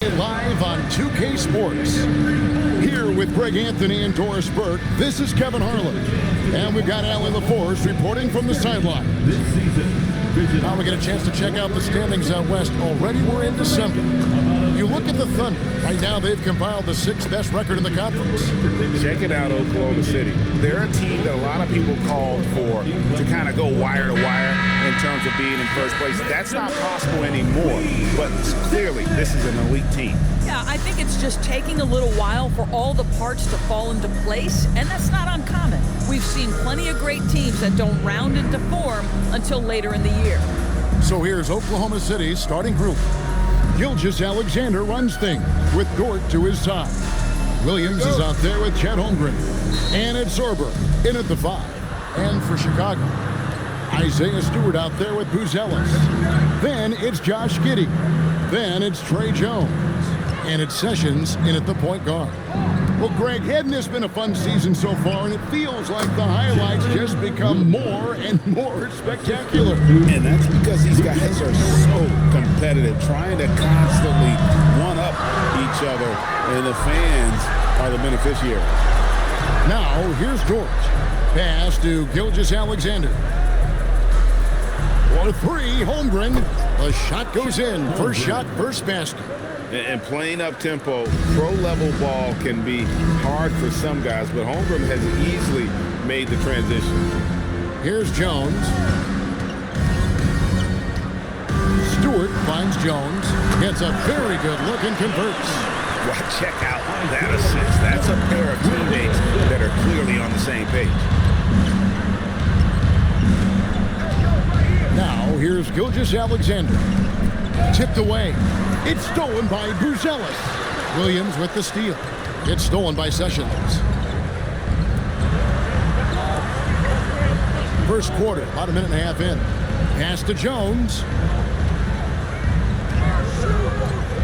Live on 2K Sports. Here with Greg Anthony and Doris Burke, this is Kevin Harlan. And we've got Allie LaForce reporting from the sideline. Now we get a chance to check out the standings out west. Already we're in December. You look at the Thunder. Right now they've compiled the 6th best record in the conference. Check it out, Oklahoma City. They're a team that a lot of people called for to kind of go wire to wire in terms of being in first place. That's not possible anymore. But clearly, this is an elite team. Yeah, I think it's just taking a little while for all the parts to fall into place, and that's not uncommon. We've seen plenty of great teams that don't round into form until later in the year. So here's Oklahoma City's starting group. Gilgeous-Alexander runs things with Dort to his side. Williams is out there with Chet Holmgren. And it's Sorber in at the 5. And for Chicago, Isaiah Stewart out there with Buzelis. Then it's Josh Giddey. Then it's Trey Jones. And it's Sessions in at the point guard. Well, Greg, hadn't this been a fun season so far? And it feels like the highlights just become more and more spectacular. And that's because these guys are so competitive, trying to constantly one-up each other, and the fans are the beneficiaries. Now, here's Dort. Pass to Gilgeous-Alexander. For 3, Holmgren. The shot goes in. First shot, first basket. And playing up-tempo, pro-level ball can be hard for some guys, but Holmgren has easily made the transition. Here's Jones. Stewart finds Jones. Gets a very good look and converts. Well, check out that assist. That's a pair of teammates that are clearly on the same page. Now, here's Gilgeous-Alexander. Tipped away. It's stolen by Buzelis. Williams with the steal. It's stolen by Sessions. First quarter, about a minute and a half in. Pass to Jones.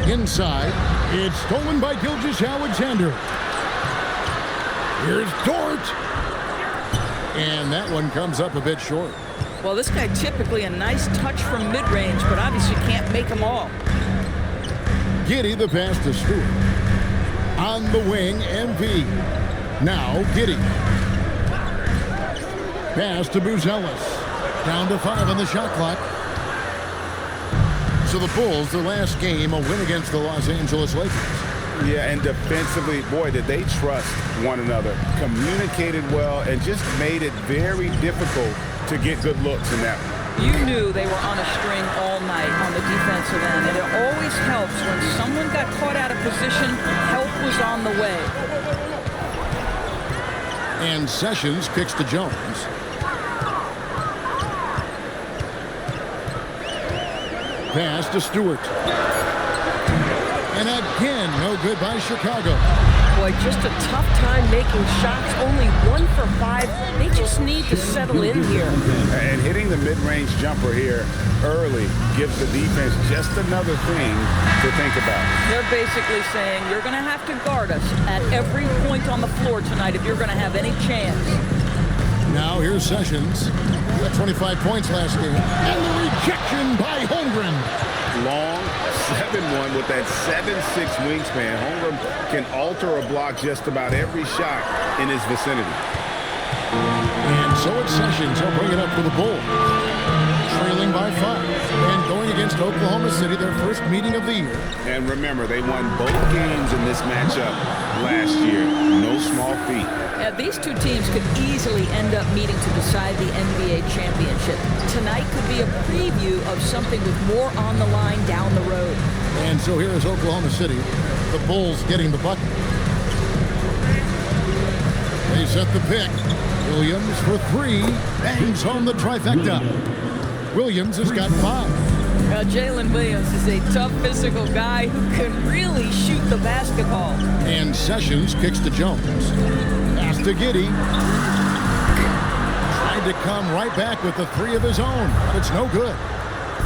Inside. It's stolen by Gilgeous-Alexander. Here's Dort. And that one comes up a bit short. Well, this guy typically a nice touch from mid-range, but obviously can't make them all. Giddey the pass to Stewart. On the wing, MV. Now Giddey. Pass to Buzelis. Down to 5 on the shot clock. So the Bulls, their last game, a win against the Los Angeles Lakers. Yeah, and defensively, boy, did they trust one another. Communicated well and just made it very difficult to get good looks in that one. You knew they were on a string all night on the defensive end, and it always helps when someone got caught out of position, help was on the way. And Sessions kicks to Jones. Pass to Stewart. And again, no good by Chicago. Boy, just a tough time making shots. Only 1 for 5. They just need to settle in here. And hitting the mid-range jumper here early gives the defense just another thing to think about. They're basically saying you're going to have to guard us at every point on the floor tonight if you're going to have any chance. Now here's Sessions. He got 25 points last game. And the rejection by Holmgren. Long 7-1 with that 7'6" wingspan. Holmgren can alter a block just about every shot in his vicinity. And so it's Sessions. He'll bring it up for the Bulls. Trailing by 5. And going against Oklahoma City, their first meeting of the year. And remember, they won both games in this matchup last year. No small feat. Yeah, these two teams could easily end up meeting to decide the NBA championship. Tonight could be a preview of something with more on the line down the road. And so here is Oklahoma City. The Bulls getting the bucket. They set the pick. Williams for 3. Bangs home the trifecta. Williams has got 5. Jalen Williams is a tough physical guy who can really shoot the basketball. And Sessions kicks to Jones. Pass to Giddey. Tried to come right back with the 3 of his own, but it's no good.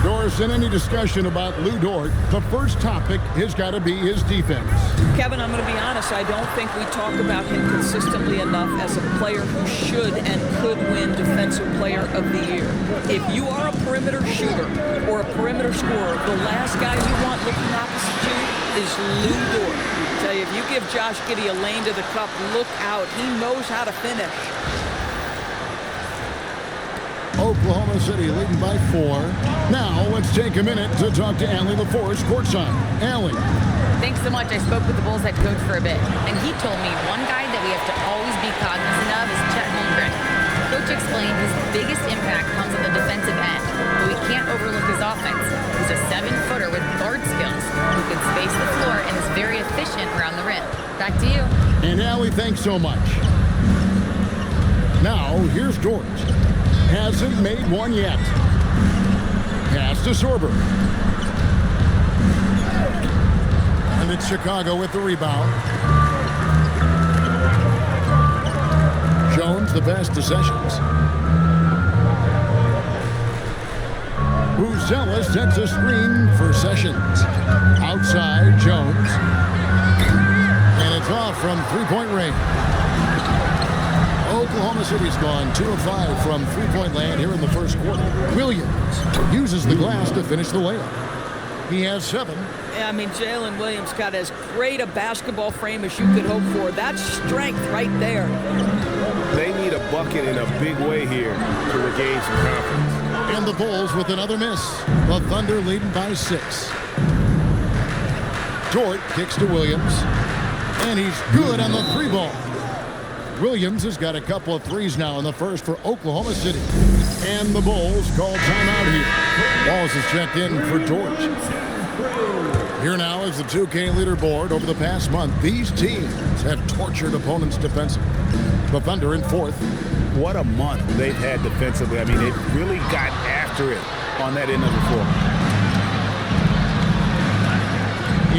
Doris, in any discussion about Lou Dort, the first topic has got to be his defense. Kevin, I'm going to be honest, I don't think we talk about him consistently enough as a player who should and could win Defensive Player of the Year. If you are a perimeter shooter or a perimeter scorer, the last guy you want looking opposite you is Lou Dort. I tell you, if you give Josh Giddey a lane to the cup, look out. He knows how to finish. Oklahoma City leading by 4. Now let's take a minute to talk to Allie LaForce courtside. Allie. Thanks so much. I spoke with the Bulls head coach for a bit, and he told me one guy that we have to always be cognizant of is Chet Holmgren. Coach explained his biggest impact comes on the defensive end, but we can't overlook his offense. He's a 7-footer with guard skills who can space the floor and is very efficient around the rim. Back to you. And Allie, thanks so much. Now, here's Dort. Hasn't made one yet. Pass to Sorber. And it's Chicago with the rebound. Jones the pass to Sessions. Buzella sets a screen for Sessions. Outside, Jones. And it's off from three-point range. Oklahoma City's gone 2 of 5 from three-point land here in the first quarter. Williams uses the glass to finish the layup. He has 7. Yeah, I mean, Jalen Williams got as great a basketball frame as you could hope for. That's strength right there. They need a bucket in a big way here to regain some confidence. And the Bulls with another miss. The Thunder leading by 6. Dort kicks to Williams. And he's good on the 3-ball. Williams has got a couple of threes now in the first for Oklahoma City. And the Bulls call timeout here. Walls is checked in for Dort. Here now is the 2K leaderboard. Over the past month, these teams have tortured opponents defensively. The Thunder in 4th. What a month they've had defensively. I mean, they've really got after it on that end of the floor.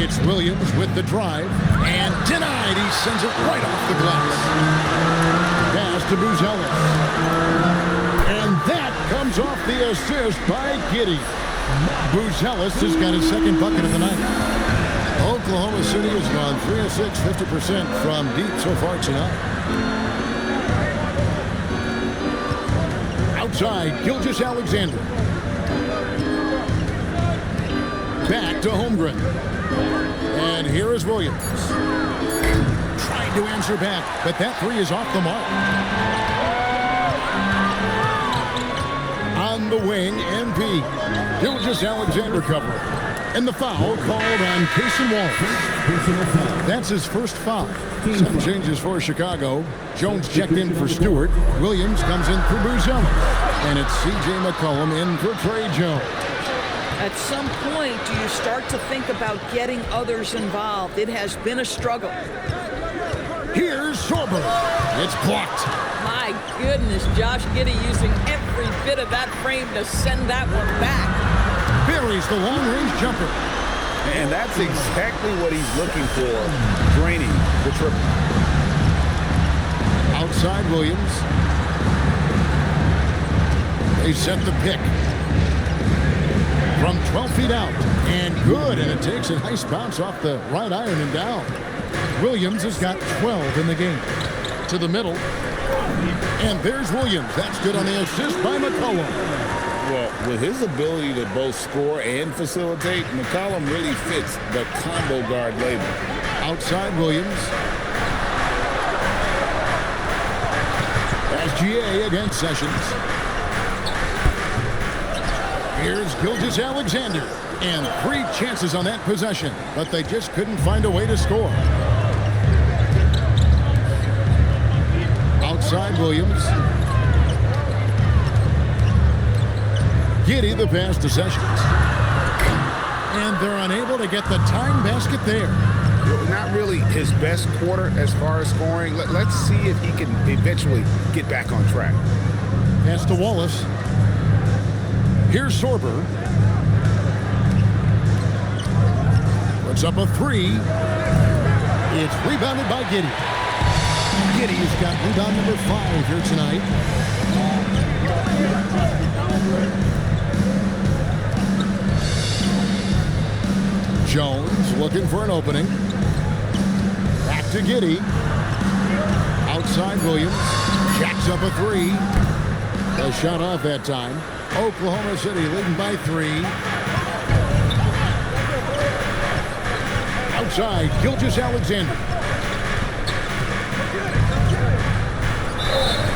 It's Williams with the drive, and denied. He sends it right off the glass. Pass to Buzella. And that comes off the assist by Giddey. Buzella has got his second bucket of the night. Oklahoma City has gone 3 of 6, 50% from deep so far tonight. Outside, Gilgeous-Alexander. Back to Holmgren. And here is Williams. Trying to answer back, but that 3 is off the mark. On the wing, MP. Gilgeous-Alexander cover. And the foul called on Cason Wallace. That's his first foul. Some changes for Chicago. Jones checked in for Stewart. Williams comes in for Buzella. And it's C.J. McCollum in for Trey Jones. At some point, do you start to think about getting others involved? It has been a struggle. Here's Sorber. It's blocked. My goodness, Josh Giddey using every bit of that frame to send that one back. Buries the long-range jumper. And that's exactly what he's looking for, draining the triple. Outside Williams. They set the pick. From 12 feet out. And good. And it takes a nice bounce off the right iron and down. Williams has got 12 in the game. To the middle. And there's Williams. That's good on the assist by McCollum. Well, with his ability to both score and facilitate, McCollum really fits the combo guard label. Outside Williams. SGA against Sessions. Here's Gilgeous-Alexander. And 3 chances on that possession, but they just couldn't find a way to score. Outside Williams. Giddey the pass to Sessions. And they're unable to get the tying basket there. Not really his best quarter as far as scoring. Let's see if he can eventually get back on track. Pass to Wallace. Here's Sorber. Puts up a 3. It's rebounded by Giddey. Giddey's got rebound number 5 here tonight. Jones looking for an opening. Back to Giddey. Outside Williams. Jacks up a 3. A shot off that time. Oklahoma City leading by 3. Outside, Gilgeous-Alexander.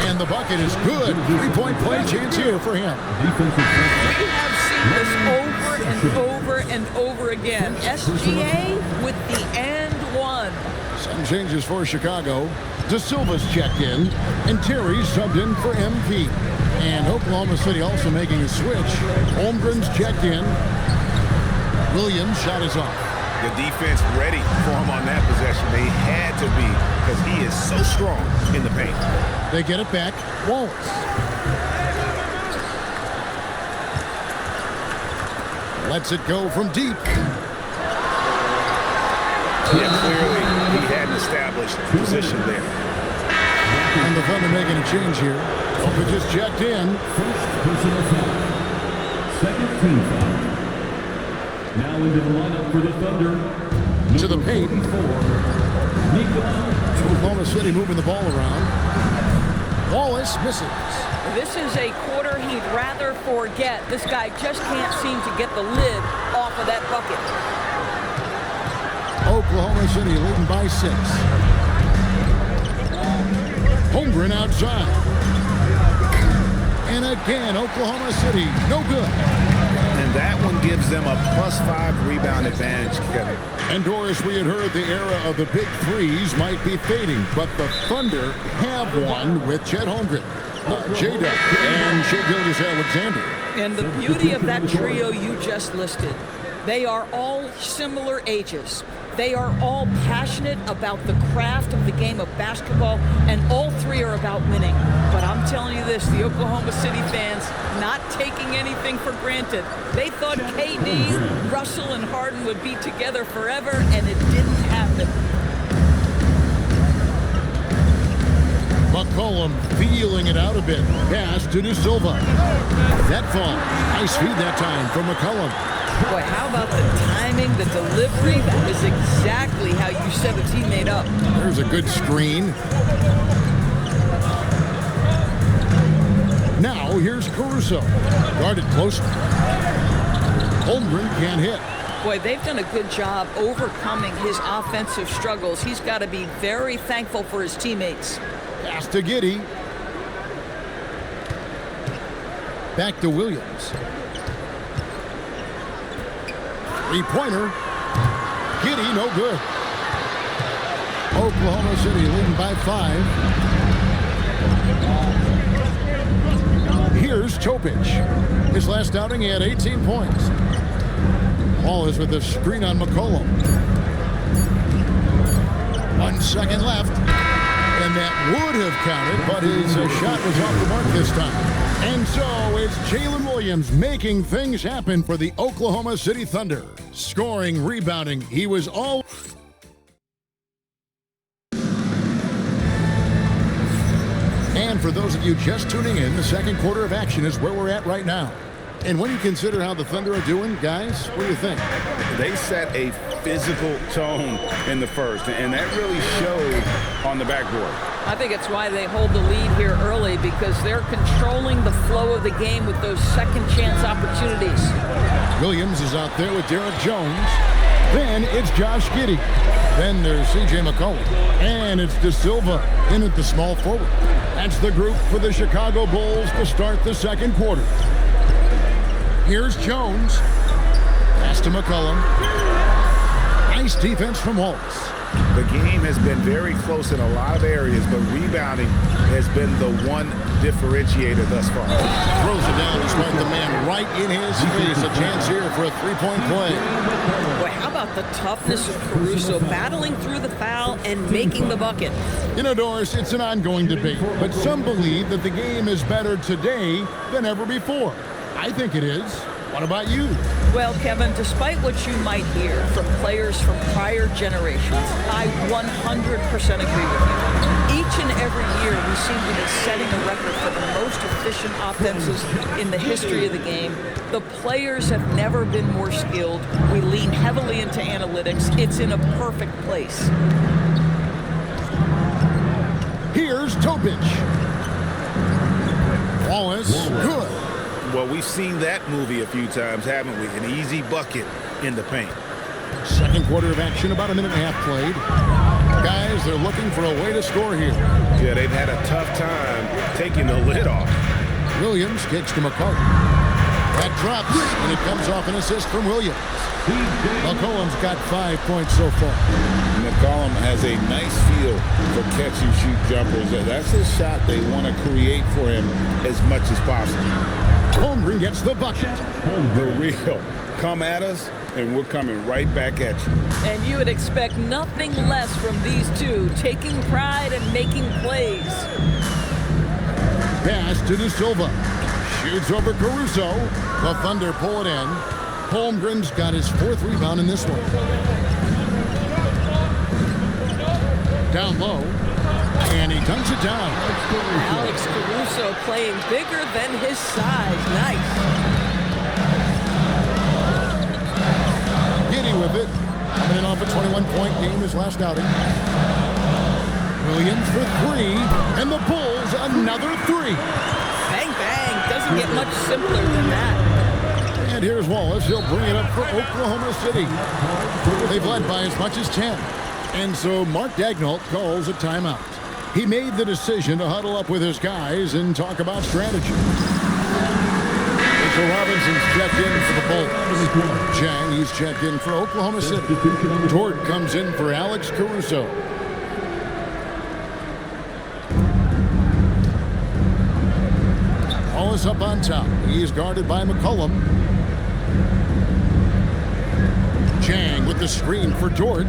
And the bucket is good. Three-point play chance here for him. We have seen this over and over and over again. SGA with the and one. Some changes for Chicago. De Silva's checked in, and Terry's subbed in for MP. And Oklahoma City also making a switch. Holmgren's checked in. Williams' shot is off. The defense ready for him on that possession. They had to be, because he is so strong in the paint. They get it back. Wallace. Lets it go from deep. Yeah, clearly he had an established position there. And the Thunder making a change here. Opa just checked in. First personal foul. Second team foul. Now into the lineup for the Thunder. To the paint. Oklahoma City moving the ball around. Wallace misses. This is a quarter he'd rather forget. This guy just can't seem to get the lid off of that bucket. Oklahoma City leading by 6. Holmgren outside. And again, Oklahoma City, no good. And that one gives them a +5 rebound advantage, Kevin. And Doris, we had heard the era of the big threes might be fading, but the Thunder have one with Chet Holmgren, J-Duck, and Shai Gilgeous-Alexander. And the beauty of that trio you just listed, they are all similar ages. They are all passionate about the craft of the game of basketball, and all three are about winning. But I'm telling you this, the Oklahoma City fans not taking anything for granted. They thought KD, Russell, and Harden would be together forever, and it didn't happen. McCollum feeling it out a bit. Pass to De Silva. That fall. Nice feed that time from McCollum. Boy, how about the timing, the delivery? That was exactly how you set a teammate up. There's a good screen. Now here's Caruso. Guarded closely. Holmgren can't hit. Boy, they've done a good job overcoming his offensive struggles. He's got to be very thankful for his teammates. Pass to Giddey. Back to Williams. Three-pointer. Giddey, no good. Oklahoma City leading by 5. Here's Topic. His last outing, he had 18 points. Wallace with the screen on McCollum. 1 second left. And that would have counted, but his shot was off the mark this time. And so it's Jalen Williams making things happen for the Oklahoma City Thunder. Scoring, rebounding, he was all... And for those of you just tuning in, the second quarter of action is where we're at right now. And when you consider how the Thunder are doing, guys, what do you think? They set a physical tone in the first, and that really showed on the backboard. I think it's why they hold the lead here early, because they're controlling the flow of the game with those second chance opportunities. Williams is out there with Derek Jones. Then it's Josh Giddey. Then there's C.J. McCollum. And it's De Silva in at the small forward. That's the group for the Chicago Bulls to start the second quarter. Here's Jones. Pass to McCollum. Nice defense from Wallace. The game has been very close in a lot of areas, but rebounding has been the one differentiator thus far. Throws it down despite the man right in his face. A chance here for a three-point play. Boy, how about the toughness of Caruso battling through the foul and making the bucket? You know, Doris, it's an ongoing debate, but some believe that the game is better today than ever before. I think it is. What about you? Well, Kevin, despite what you might hear from players from prior generations, I 100% agree with you. Each and every year, we seem to be setting a record for the most efficient offenses in the history of the game. The players have never been more skilled. We lean heavily into analytics. It's in a perfect place. Here's Topic. Wallace, good. Well, we've seen that movie a few times, haven't we? An easy bucket in the paint. Second quarter of action, about a minute and a half played. Guys, they're looking for a way to score here. Yeah, they've had a tough time taking the lid off. Williams kicks to McCollum. That drops, and it comes off an assist from Williams. McCollum's got 5 points so far. McCollum has a nice feel for catch-and-shoot jumpers. That's a shot they want to create for him as much as possible. Holmgren gets the bucket. The real. Come at us, and we're coming right back at you. And you would expect nothing less from these two, taking pride and making plays. Pass to De Silva. Shoots over Caruso. The Thunder pull it in. Holmgren's got his 4th rebound in this one. Down low. And he dunks it down. Alex Caruso playing bigger than his size. Nice. Giddy with it. Coming in off a 21-point game his last outing. Williams for 3. And the Bulls another 3. Bang, bang. Doesn't get much simpler than that. And here's Wallace. He'll bring it up for Oklahoma City. They've led by as much as 10. And so Mark Daigneault calls a timeout. He made the decision to huddle up with his guys and talk about strategy. Mitchell Robinson's checked in for the Bulls. Chang, he's checked in for Oklahoma City. Dort comes in for Alex Caruso. Wallace up on top. He's guarded by McCollum. Chang with the screen for Dort.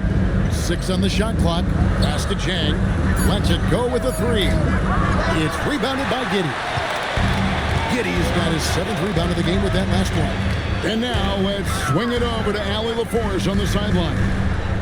6 on the shot clock. Pass to Chang. Lets it go with a 3. It's rebounded by Giddy. Giddy's got his 7th rebound of the game with that last one. And now let's swing it over to Allie LaForce on the sideline.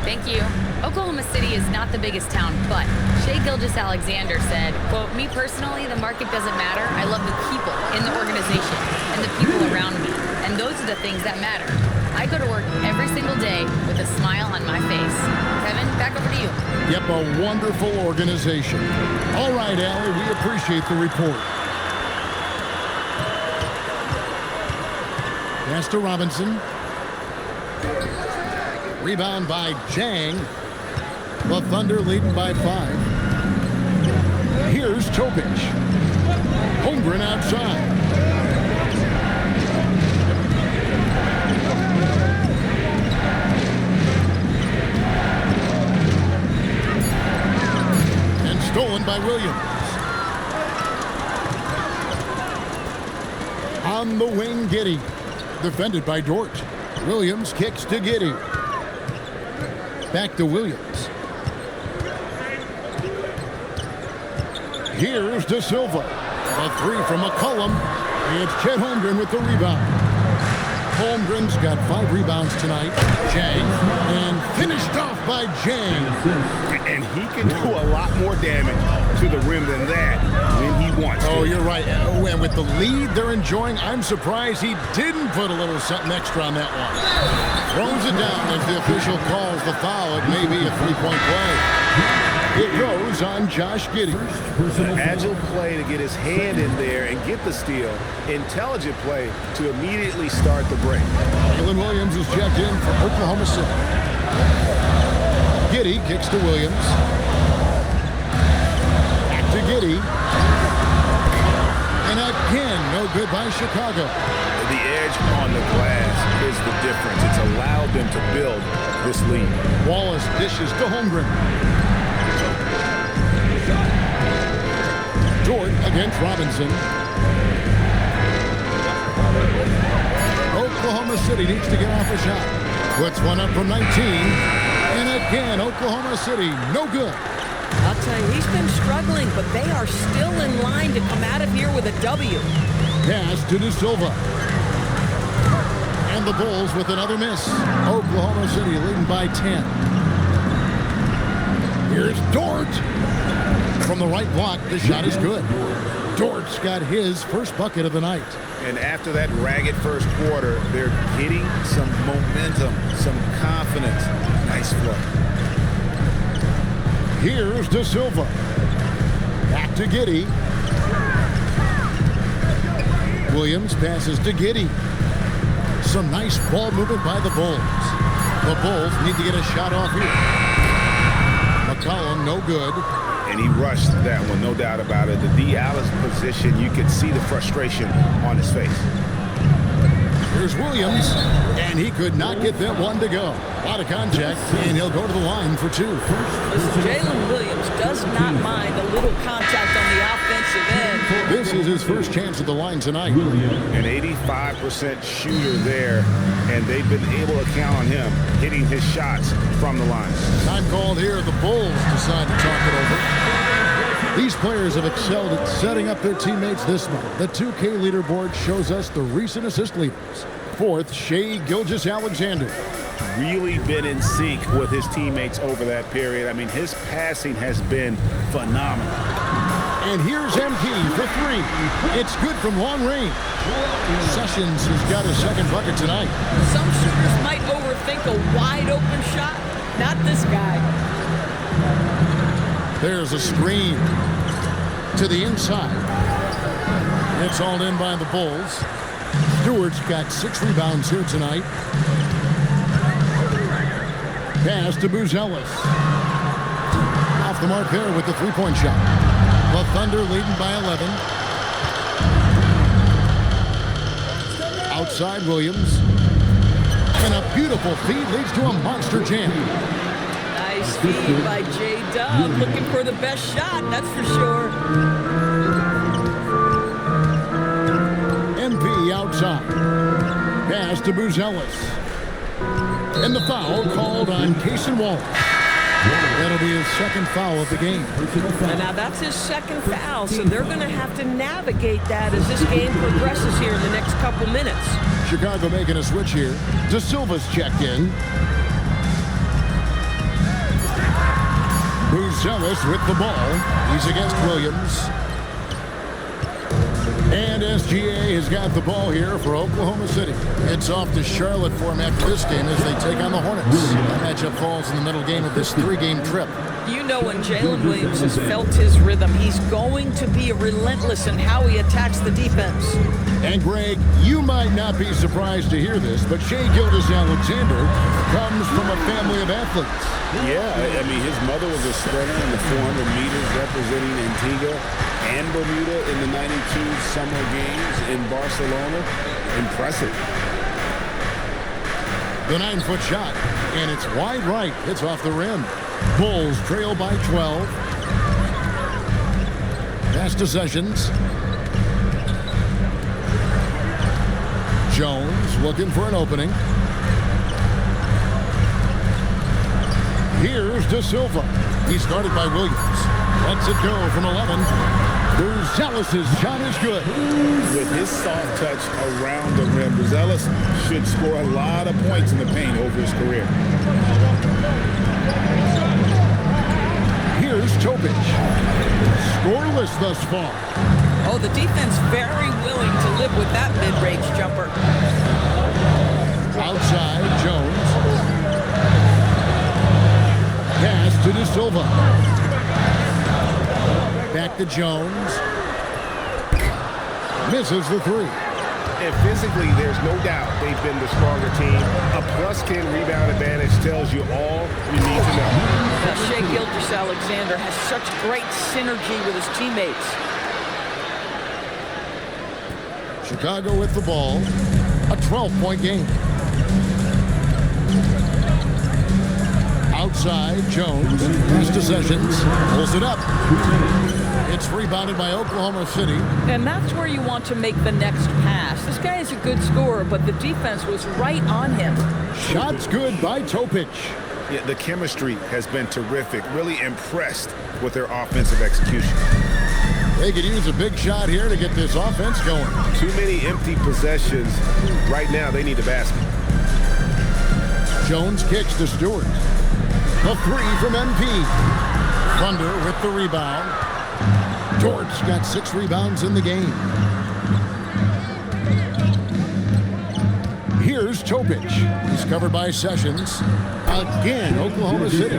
Thank you. Oklahoma City is not the biggest town, but Shai Gilgeous-Alexander said, quote, "Me personally, the market doesn't matter. I love the people in the organization and the people around me. And those are the things that matter. I go to work every single day with a smile on my face." Kevin, back over to you. Yep, a wonderful organization. All right, Allie, we appreciate the report. Pass to Robinson. Rebound by Chang. The Thunder leading by 5. Here's Topic. Holmgren outside. And stolen by Williams. On the wing, Giddy. Defended by Dort. Williams kicks to Giddy. Back to Williams. Here's De Silva. A 3 from McCollum. It's Chet Holmgren with the rebound. Holmgren's got 5 rebounds tonight. Chang. And finished off by Chang. And he can do a lot more damage to the rim than that when he wants to. Oh, you're right. And with the lead they're enjoying, I'm surprised he didn't put a little something extra on that one. Throws it down as the official calls the foul. It may be a 3-point play. It goes on Josh Giddey. An agile play to get his hand in there and get the steal. Intelligent play to immediately start the break. Jalen Williams is checked in for Oklahoma City. Giddey kicks to Williams. Back to Giddey. And again, no good by Chicago. The edge on the glass is the difference. It's allowed them to build this lead. Wallace dishes to Holmgren. Dort against Robinson. Oklahoma City needs to get off a shot. Puts one up from 19. And again, Oklahoma City, no good. I'll tell you, he's been struggling, but they are still in line to come out of here with a W. Pass to De Silva. And the Bulls with another miss. Oklahoma City leading by 10. Here's Dort. From the right block, the shot is good. Dort's got his first bucket of the night. And after that ragged first quarter, they're getting some momentum, some confidence. Nice flow. Here's De Silva. Back to Giddey. Williams passes to Giddey. Some nice ball movement by the Bulls. The Bulls need to get a shot off here. McCollum, no good. And he rushed that one, no doubt about it. The D. Alice position, you could see the frustration on his face. Here's Williams, and he could not get that one to go. A lot of contact, and he'll go to the line for two. Listen, Jalen Williams does not mind a little contact on the offensive end. This is his first chance at the line tonight. An 85% shooter there, and they've been able to count on him hitting his shots from the line. Time called here. The Bulls decide to talk it over. These players have excelled at setting up their teammates this month. The 2K leaderboard shows us the recent assist leaders. Fourth, Shai Gilgeous-Alexander. Really been in sync with his teammates over that period. I mean, his passing has been phenomenal. And here's MP for three. It's good from long range. Sessions has got a second bucket tonight. Some shooters might overthink a wide open shot. Not this guy. There's a screen to the inside. It's hauled in by the Bulls. Stewart's got 6 rebounds here tonight. Pass to Buzelis. Off the mark there with the three-point shot. The Thunder leading by 11. Outside Williams. And a beautiful feed leads to a monster jam. Nice feed by J-Dub. Looking for the best shot, that's for sure. MP outside. Pass to Buzelis. And the foul called on Cason Wallace. That'll be his second foul of the game. And now that's his second foul, so they're going to have to navigate that as this game progresses here in the next couple minutes. Chicago making a switch here. De Silva's checked in. Buzelis with the ball. He's against Williams. And SGA has got the ball here for Oklahoma City. It's off to Charlotte for him after this game as they take on the Hornets. That matchup falls in the middle game of this 3-game trip. You know when Jalen Williams has felt his rhythm, he's going to be relentless in how he attacks the defense. And Greg, you might not be surprised to hear this, but Shai Gilgeous-Alexander comes from a family of athletes. Yeah, I mean, his mother was a sprinter in the 400 meters representing Antigua and Bermuda in the 92 Summer Games in Barcelona. Impressive. The 9-foot shot, and it's wide right. It's off the rim. Bulls trail by 12. Pass to Sessions. Jones looking for an opening. Here's De Silva. He's guarded by Williams. Lets it go from 11. Buzelis' shot is good. With his soft touch around the rim, Buzelis should score a lot of points in the paint over his career. Here's Topic. Scoreless thus far. Oh, the defense very willing to live with that mid-range jumper. Outside, Jones. Pass to De Silva. Back to Jones. Misses the three. And physically, there's no doubt they've been the stronger team. A +10 rebound advantage tells you all you need to know. Now, Shai Gilgeous-Alexander has such great synergy with his teammates. Chicago with the ball. A 12-point game. Outside, Jones. Pass to Sessions. Pulls it up. It's rebounded by Oklahoma City. And that's where you want to make the next pass. This guy is a good scorer, but the defense was right on him. Shots good by Topic. Yeah, the chemistry has been terrific. Really impressed with their offensive execution. They could use a big shot here to get this offense going. Too many empty possessions. Right now, they need a basket. Jones kicks to Stewart. A three from MP. Thunder with the rebound. Dort's got 6 rebounds in the game. Here's Topic. He's covered by Sessions. Again, Oklahoma City.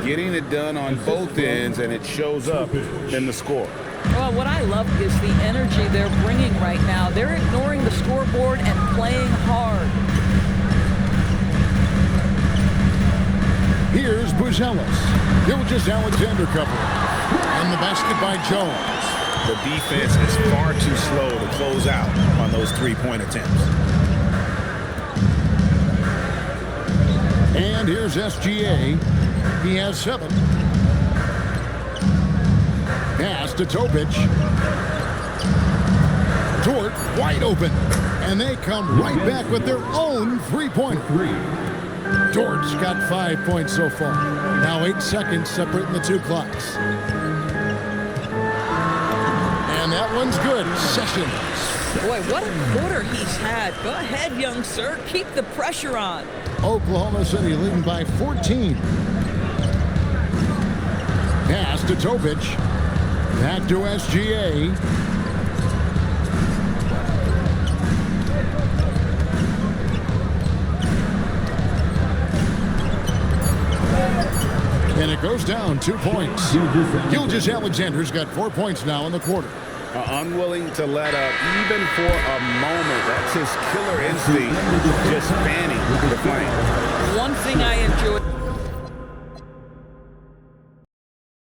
Getting it done on both ends, and it shows up in the score. Well, what I love is the energy they're bringing right now. They're ignoring the scoreboard and playing hard. Here's Buzelis. Gilgis Alexander covering. And the basket by Jones. The defense is far too slow to close out on those three-point attempts. And here's SGA. He has 7. Pass to Topic. Dort wide open. And they come right back with their own three-pointer. Dort's got 5 points so far. Now 8 seconds separating the two clocks. And that one's good. Sessions. Boy, what a quarter he's had. Go ahead, young sir. Keep the pressure on. Oklahoma City leading by 14. Pass to Topic. Back to SGA. And it goes down 2 points. Gilgis Alexander's got 4 points now in the quarter. Unwilling to let up even for a moment. That's his killer instinct, just fanning the flame. One thing I enjoy.